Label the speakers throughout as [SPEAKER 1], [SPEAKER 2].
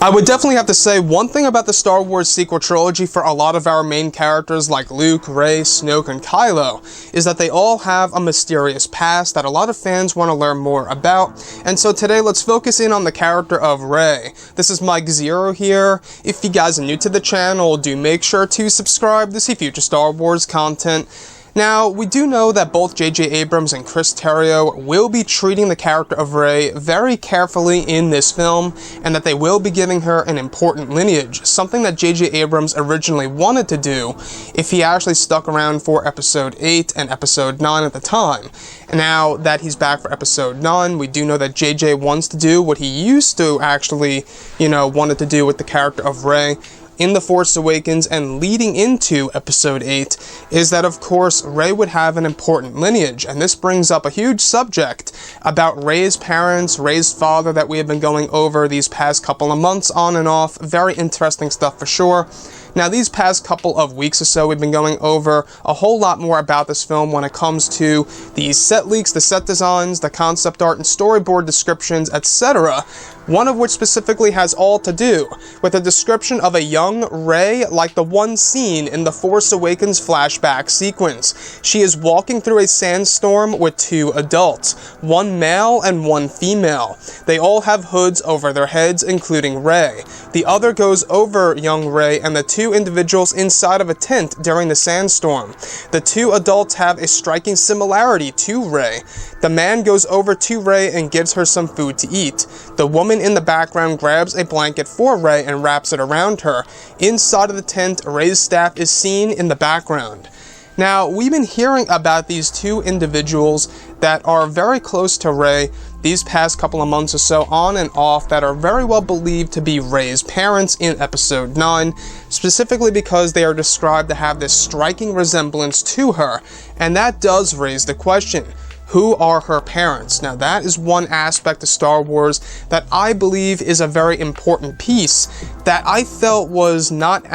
[SPEAKER 1] I would definitely have to say one thing about the Star Wars sequel trilogy for a lot of our main characters like Luke, Rey, Snoke, and Kylo is that they all have a mysterious past that a lot of fans want to learn more about. And so today let's focus in on the character of Rey. This is Mike Zero here. If you guys are new to the channel, do make sure to subscribe to see future Star Wars content. Now, we do know that both J.J. Abrams and Chris Terrio will be treating the character of Rey very carefully in this film, and that they will be giving her an important lineage, something that J.J. Abrams originally wanted to do if he actually stuck around for Episode 8 and Episode 9 at the time. And now that he's back for Episode 9, we do know that J.J. wants to do what he used to actually, wanted to do with the character of Rey in The Force Awakens and leading into Episode 8, is that of course Rey would have an important lineage, and this brings up a huge subject about Rey's parents, Rey's father, that we have been going over these past couple of months on and off. Very interesting stuff for sure. Now, these past couple of weeks or so, we've been going over a whole lot more about this film when it comes to the set leaks, the set designs, the concept art and storyboard descriptions, etc. One of which specifically has all to do with a description of a young Rey like the one seen in the Force Awakens flashback sequence. She is walking through a sandstorm with two adults, one male and one female. They all have hoods over their heads, including Rey. The other goes over young Rey and the two individuals inside of a tent during the sandstorm. The two adults have a striking similarity to Rey. The man goes over to Rey and gives her some food to eat. The woman in the background grabs a blanket for Rey and wraps it around her. Inside of the tent, Rey's staff is seen in the background. Now, we've been hearing about these two individuals that are very close to Rey these past couple of months or so, on and off, that are very well believed to be Rey's parents in Episode 9, specifically because they are described to have this striking resemblance to her, and that does raise the question: who are her parents? Now, that is one aspect of Star Wars that I believe is a very important piece that I felt was not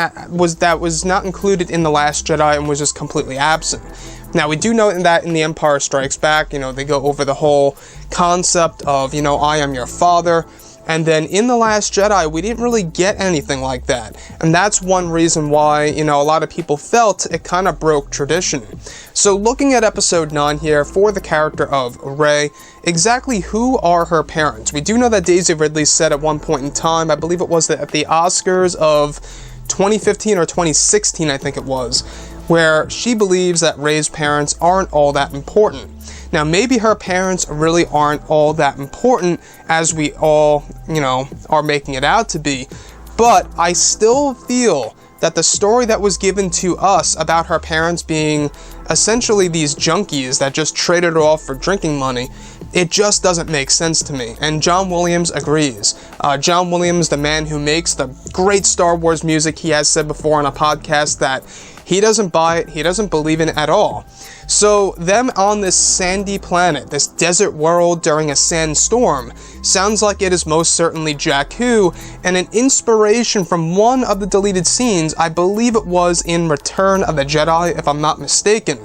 [SPEAKER 1] included in The Last Jedi and was just completely absent. Now, we do know that in The Empire Strikes Back, they go over the whole concept of, I am your father. And then in The Last Jedi, we didn't really get anything like that. And that's one reason why, a lot of people felt it kind of broke tradition. So looking at Episode 9 here for the character of Rey, exactly who are her parents? We do know that Daisy Ridley said at one point in time, I believe it was at the Oscars of 2015 or 2016, I think it was, where she believes that Rey's parents aren't all that important. Now, maybe her parents really aren't all that important as we all, are making it out to be, but I still feel that the story that was given to us about her parents being essentially these junkies that just traded off for drinking money, it just doesn't make sense to me, and John Williams agrees. John Williams, the man who makes the great Star Wars music, he has said before on a podcast that he doesn't buy it, he doesn't believe in it at all. So them on this sandy planet, this desert world during a sandstorm, sounds like it is most certainly Jakku, and an inspiration from one of the deleted scenes, I believe it was in Return of the Jedi, if I'm not mistaken.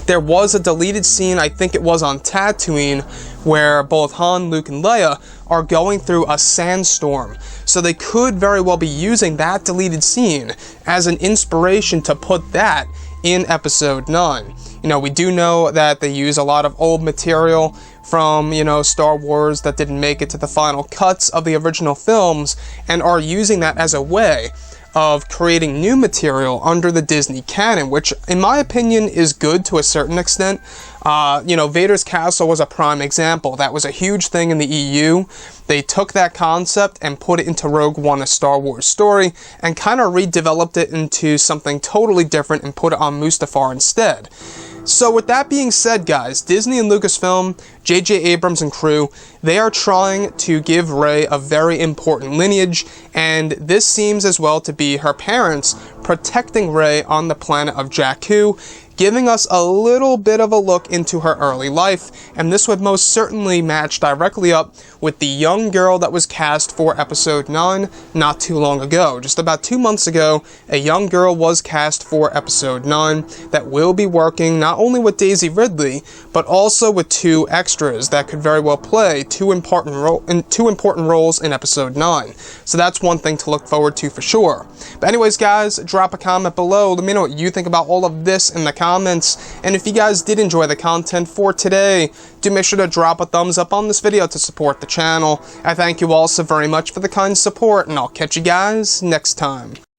[SPEAKER 1] There was a deleted scene, I think it was on Tatooine, where both Han, Luke, and Leia are going through a sandstorm. So they could very well be using that deleted scene as an inspiration to put that in Episode 9. We do know that they use a lot of old material from, Star Wars that didn't make it to the final cuts of the original films, and are using that as a way of creating new material under the Disney canon, which in my opinion is good to a certain extent. Vader's castle was a prime example. That was a huge thing in the EU. They took that concept and put it into Rogue One, a Star Wars story, and kind of redeveloped it into something totally different and put it on Mustafar instead. So with that being said, guys, Disney and Lucasfilm, J.J. Abrams and crew, they are trying to give Rey a very important lineage, and this seems as well to be her parents protecting Rey on the planet of Jakku, giving us a little bit of a look into her early life, and this would most certainly match directly up with the young girl that was cast for episode 9 not too long ago. Just about 2 months ago, a young girl was cast for episode 9 that will be working not only with Daisy Ridley, but also with 2 extras that could very well play two important roles in episode 9. So that's one thing to look forward to for sure. But anyways, guys, drop a comment below. Let me know what you think about all of this in the comments. And if you guys did enjoy the content for today, do make sure to drop a thumbs up on this video to support the channel. I thank you all so very much for the kind support, and I'll catch you guys next time.